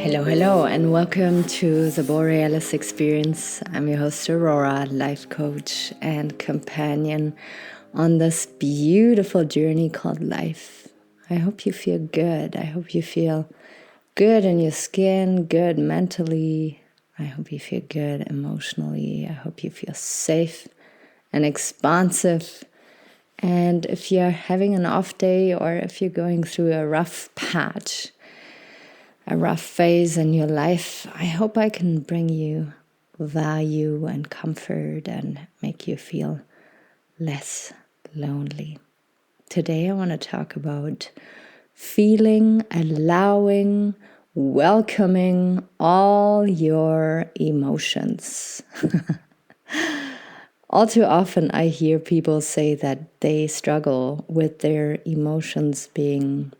Hello, and welcome to the Borealis Experience. I'm your host, Aurora, life coach and companion on this beautiful journey called life. I hope you feel good. I hope you feel good in your skin, good mentally. I hope you feel good emotionally. I hope you feel safe and expansive. And if you're having an off day or if you're going through a rough patch, a rough phase in your life, I hope I can bring you value and comfort and make you feel less lonely. Today I want to talk about feeling, allowing, welcoming all your emotions. All too often I hear people say that they struggle with their emotions being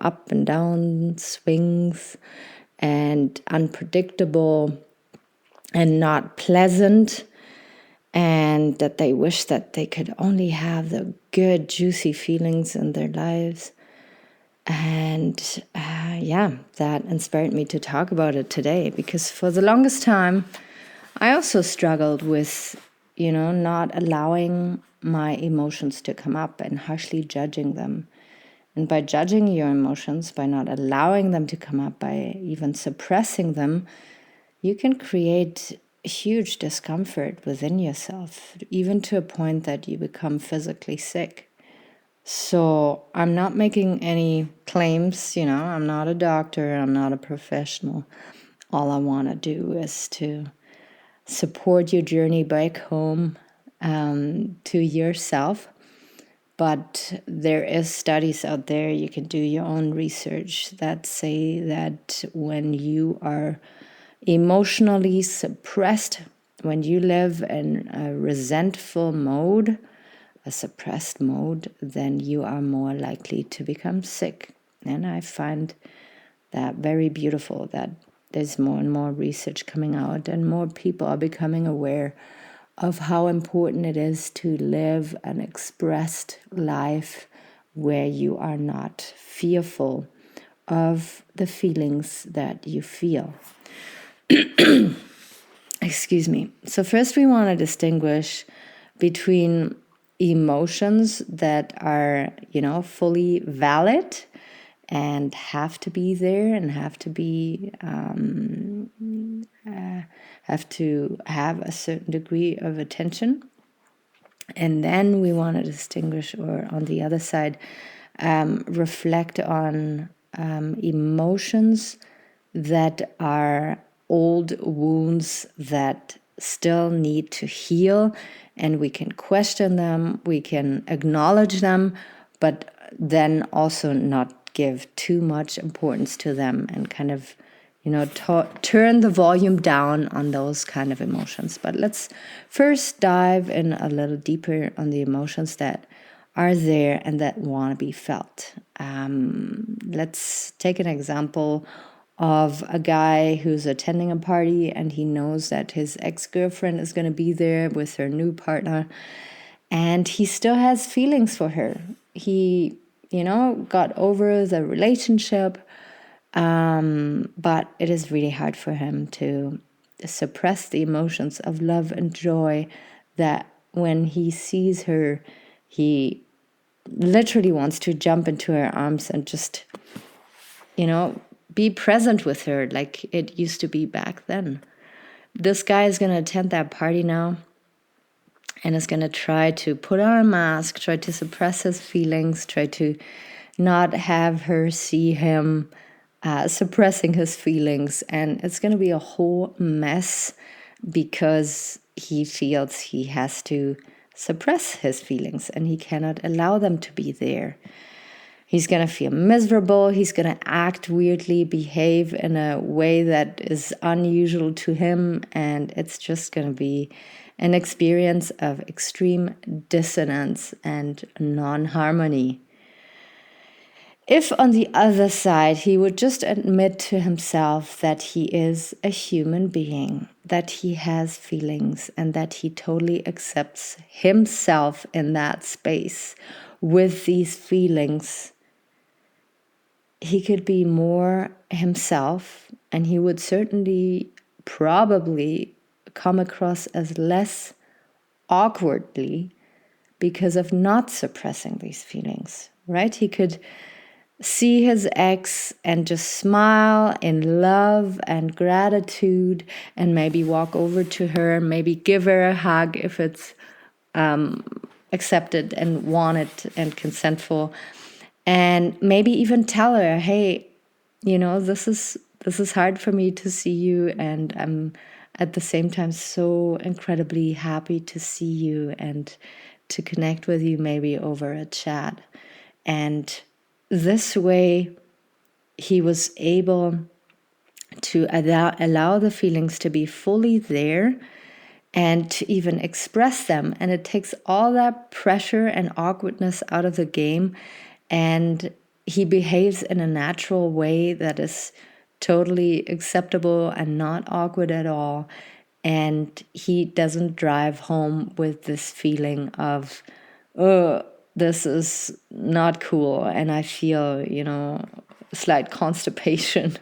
up and down swings and unpredictable and not pleasant, and that they wish that they could only have the good, juicy feelings in their lives. And that inspired me to talk about it today, because for the longest time, I also struggled with, not allowing my emotions to come up and harshly judging them. And by judging your emotions, by not allowing them to come up, by even suppressing them, you can create huge discomfort within yourself, even to a point that you become physically sick. So I'm not making any claims, I'm not a doctor, I'm not a professional. All I want to do is to support your journey back home to yourself. But there is studies out there, you can do your own research, that say that when you are emotionally suppressed, when you live in a resentful mode, a suppressed mode, then you are more likely to become sick. And I find that very beautiful, that there's more and more research coming out and more people are becoming aware of how important it is to live an expressed life where you are not fearful of the feelings that you feel. Excuse me. So first we want to distinguish between emotions that are, fully valid and have to be there and have to have a certain degree of attention. And then we want to distinguish, or on the other side, reflect on emotions that are old wounds that still need to heal, and we can question them, we can acknowledge them, but then also not give too much importance to them and kind of turn the volume down on those kind of emotions. But let's first dive in a little deeper on the emotions that are there and that want to be felt. Let's take an example of a guy who's attending a party and he knows that his ex-girlfriend is going to be there with her new partner, and he still has feelings for her. He, got over the relationship, but it is really hard for him to suppress the emotions of love and joy that when he sees her, he literally wants to jump into her arms and just, be present with her like it used to be back then. This guy is going to attend that party now and is going to try to put on a mask, try to suppress his feelings, try to not have her see him suppressing his feelings. And it's going to be a whole mess because he feels he has to suppress his feelings and he cannot allow them to be there. He's going to feel miserable. He's going to act weirdly, behave in a way that is unusual to him. And it's just going to be an experience of extreme dissonance and non-harmony. If on the other side, he would just admit to himself that he is a human being, that he has feelings, and that he totally accepts himself in that space with these feelings, he could be more himself and he would certainly probably come across as less awkwardly because of not suppressing these feelings, right? He could see his ex and just smile in love and gratitude and maybe walk over to her, maybe give her a hug if it's accepted and wanted and consentful, and maybe even tell her, hey, this is hard for me to see you, and I'm at the same time so incredibly happy to see you and to connect with you, maybe over a chat. And this way he was able to allow the feelings to be fully there and to even express them. And it takes all that pressure and awkwardness out of the game. And he behaves in a natural way that is totally acceptable and not awkward at all. And he doesn't drive home with this feeling of, oh, this is not cool. And I feel, slight constipation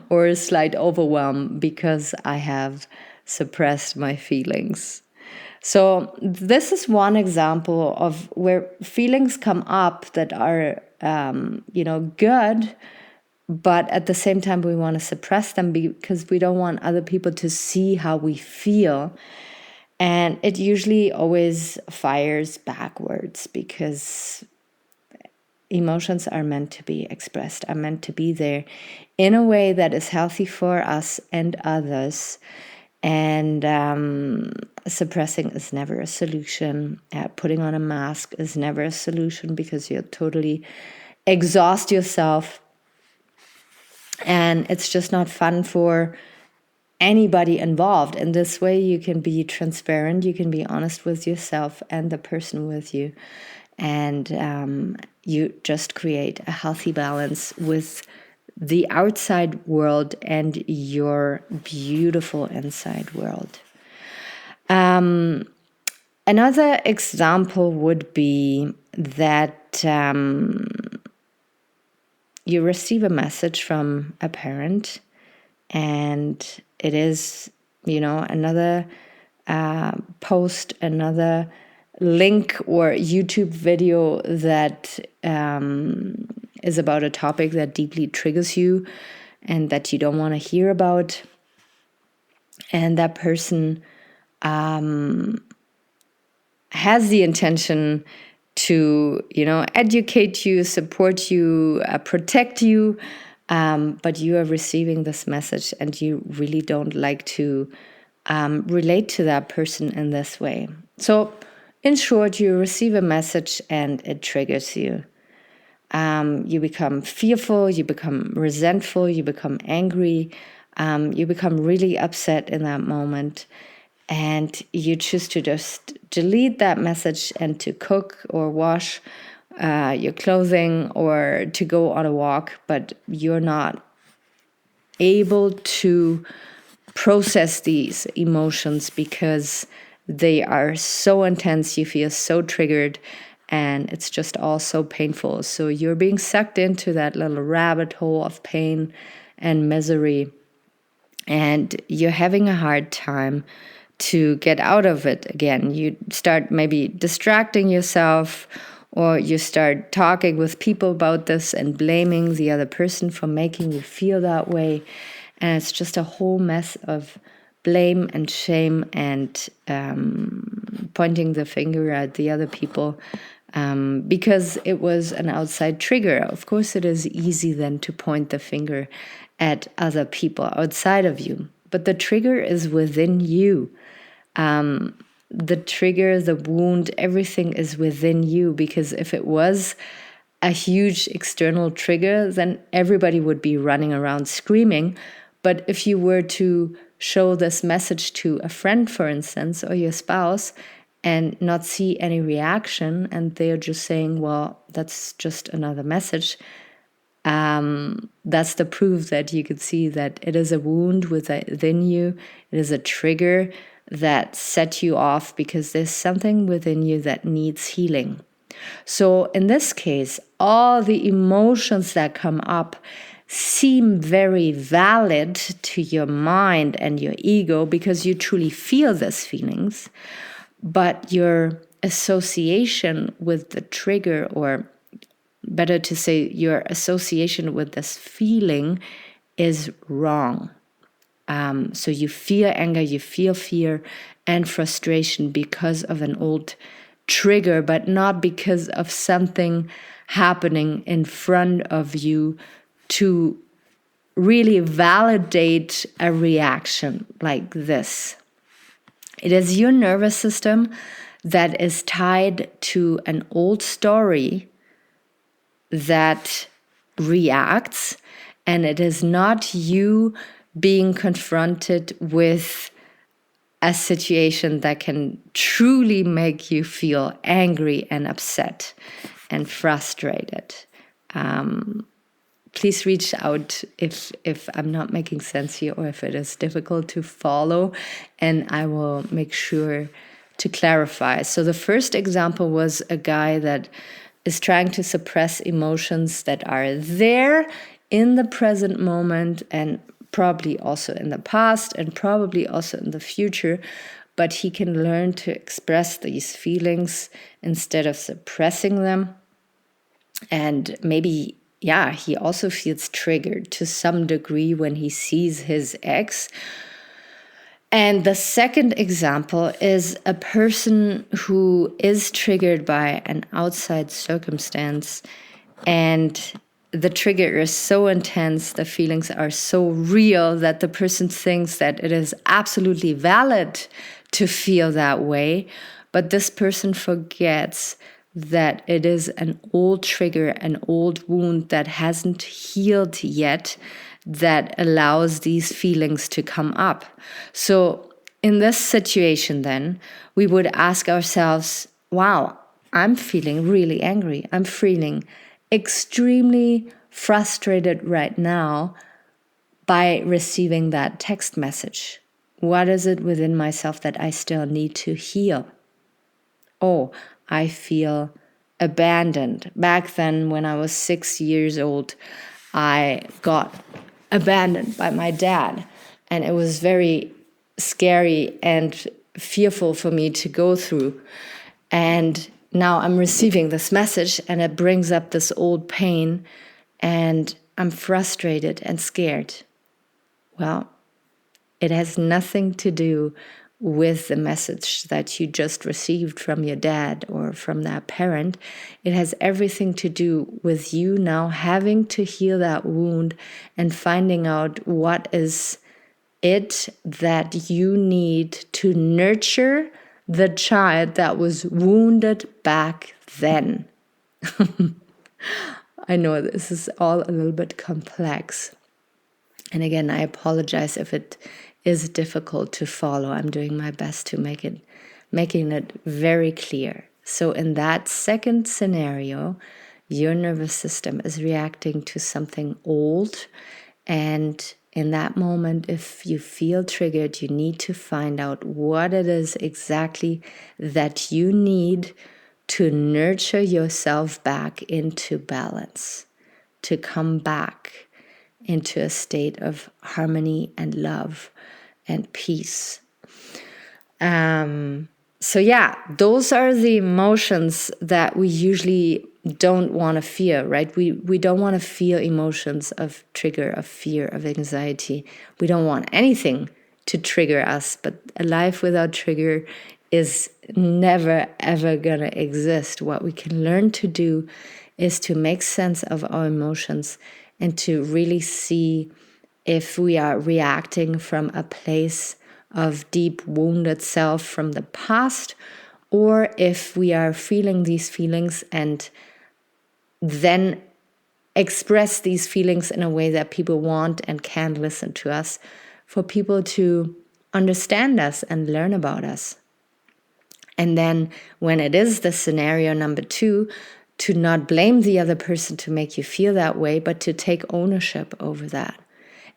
or a slight overwhelm because I have suppressed my feelings. So this is one example of where feelings come up that are, good, but at the same time we want to suppress them because we don't want other people to see how we feel. And it usually always fires backwards because emotions are meant to be expressed, are meant to be there in a way that is healthy for us and others. And suppressing is never a solution. Putting on a mask is never a solution because you'll totally exhaust yourself. And it's just not fun for anybody involved. In this way, you can be transparent, you can be honest with yourself and the person with you. And you just create a healthy balance with the outside world and your beautiful inside world. Another example would be that you receive a message from a parent, and it is, another post, another link or YouTube video that is about a topic that deeply triggers you and that you don't want to hear about. And that person has the intention to, educate you, support you, protect you, but you are receiving this message and you really don't like to relate to that person in this way. So, in short, you receive a message and it triggers you. You become fearful, you become resentful, you become angry, you become really upset in that moment. And you choose to just delete that message and to cook or wash your clothing or to go on a walk, but you're not able to process these emotions because they are so intense, you feel so triggered, and it's just all so painful. So you're being sucked into that little rabbit hole of pain and misery, and you're having a hard time to get out of it again. You start maybe distracting yourself, or you start talking with people about this and blaming the other person for making you feel that way. And it's just a whole mess of blame and shame and pointing the finger at the other people because it was an outside trigger. Of course, it is easy then to point the finger at other people outside of you. But the trigger is within you. The trigger, the wound, everything is within you, because if it was a huge external trigger, then everybody would be running around screaming. But if you were to show this message to a friend, for instance, or your spouse, and not see any reaction, and they're just saying, well, that's just another message, that's the proof that you could see that it is a wound within you. It is a trigger that set you off because there's something within you that needs healing. So in this case, all the emotions that come up seem very valid to your mind and your ego because you truly feel these feelings, but your association with the trigger, or better to say, your association with this feeling is wrong. So you feel anger, you feel fear and frustration because of an old trigger, but not because of something happening in front of you to really validate a reaction like this. It is your nervous system that is tied to an old story that reacts, and it is not you being confronted with a situation that can truly make you feel angry and upset and frustrated. Please reach out if I'm not making sense here, or if it is difficult to follow, and I will make sure to clarify. So the first example was a guy that is trying to suppress emotions that are there in the present moment, and probably also in the past, and probably also in the future, but he can learn to express these feelings instead of suppressing them. And maybe, he also feels triggered to some degree when he sees his ex. And the second example is a person who is triggered by an outside circumstance, and the trigger is so intense, the feelings are so real that the person thinks that it is absolutely valid to feel that way. But this person forgets that it is an old trigger, an old wound that hasn't healed yet, that allows these feelings to come up. So in this situation, then, we would ask ourselves, wow, I'm feeling really angry. I'm feeling extremely frustrated right now by receiving that text message. What is it within myself that I still need to heal? Oh, I feel abandoned. Back then, when I was 6 years old, I got abandoned by my dad. And it was very scary and fearful for me to go through. And now I'm receiving this message, and it brings up this old pain, and I'm frustrated and scared. Well, it has nothing to do with the message that you just received from your dad or from that parent. It has everything to do with you now having to heal that wound and finding out what is it that you need to nurture the child that was wounded back then. I know this is all a little bit complex. And again, I apologize if it is difficult to follow. I'm doing my best to making it very clear. So in that second scenario, your nervous system is reacting to something old. And in that moment, if you feel triggered, you need to find out what it is exactly that you need to nurture yourself back into balance, to come back into a state of harmony and love and peace. Those are the emotions that we usually don't want to feel, right? We don't want to feel emotions of trigger, of fear, of anxiety. We don't want anything to trigger us, but a life without trigger is never, ever gonna exist. What we can learn to do is to make sense of our emotions and to really see if we are reacting from a place of deep wounded self from the past, or if we are feeling these feelings and then express these feelings in a way that people want and can listen to us, for people to understand us and learn about us. And then when it is the scenario number 2, to not blame the other person to make you feel that way, but to take ownership over that.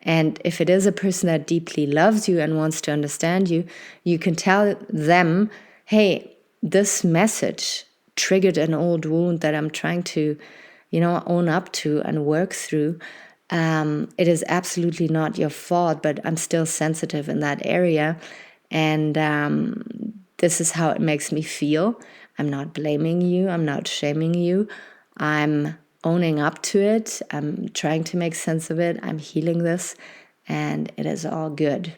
And if it is a person that deeply loves you and wants to understand you, you can tell them, hey, this message triggered an old wound that I'm trying to, own up to and work through. it is absolutely not your fault, but I'm still sensitive in that area. And this is how it makes me feel. I'm not blaming you. I'm not shaming you. I'm owning up to it. I'm trying to make sense of it. I'm healing this, and it is all good.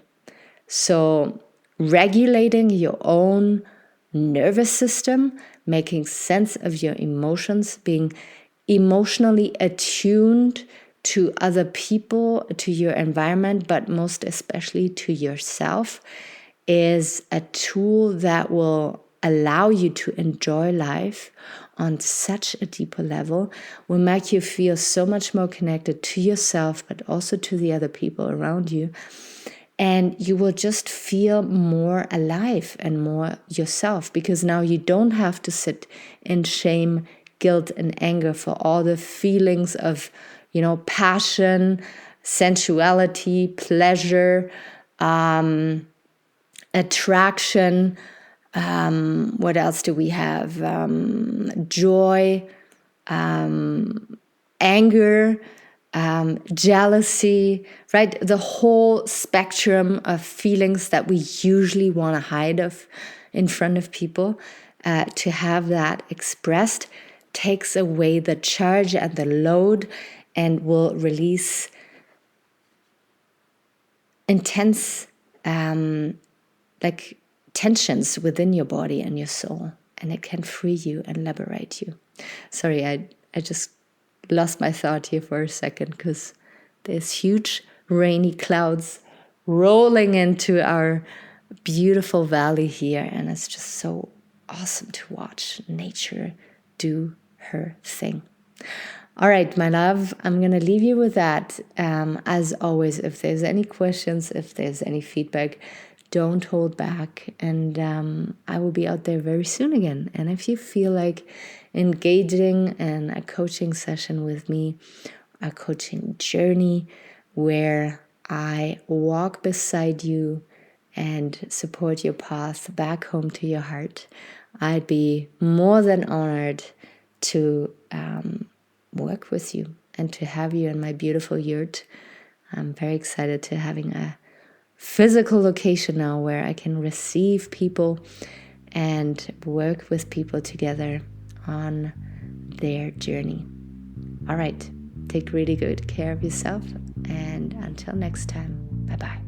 So regulating your own nervous system, making sense of your emotions, being emotionally attuned to other people, to your environment, but most especially to yourself, is a tool that will allow you to enjoy life on such a deeper level, will make you feel so much more connected to yourself, but also to the other people around you. And you will just feel more alive and more yourself, because now you don't have to sit in shame, guilt, and anger for all the feelings of, passion, sensuality, pleasure, attraction. What else do we have? Joy, anger, jealousy, right? The whole spectrum of feelings that we usually want to hide in front of people. To have that expressed takes away the charge and the load, and will release intense tensions within your body and your soul, and it can free you and liberate you. Sorry, I just lost my thought here for a second, because there's huge rainy clouds rolling into our beautiful valley here, and it's just so awesome to watch nature do her thing. All right, my love, I'm going to leave you with that. As always, if there's any questions, if there's any feedback, don't hold back. And I will be out there very soon again. And if you feel like engaging in a coaching session with me, a coaching journey where I walk beside you and support your path back home to your heart, I'd be more than honored to work with you and to have you in my beautiful yurt. I'm very excited to having a physical location now where I can receive people and work with people together on their journey. All right, take really good care of yourself, and until next time, bye-bye.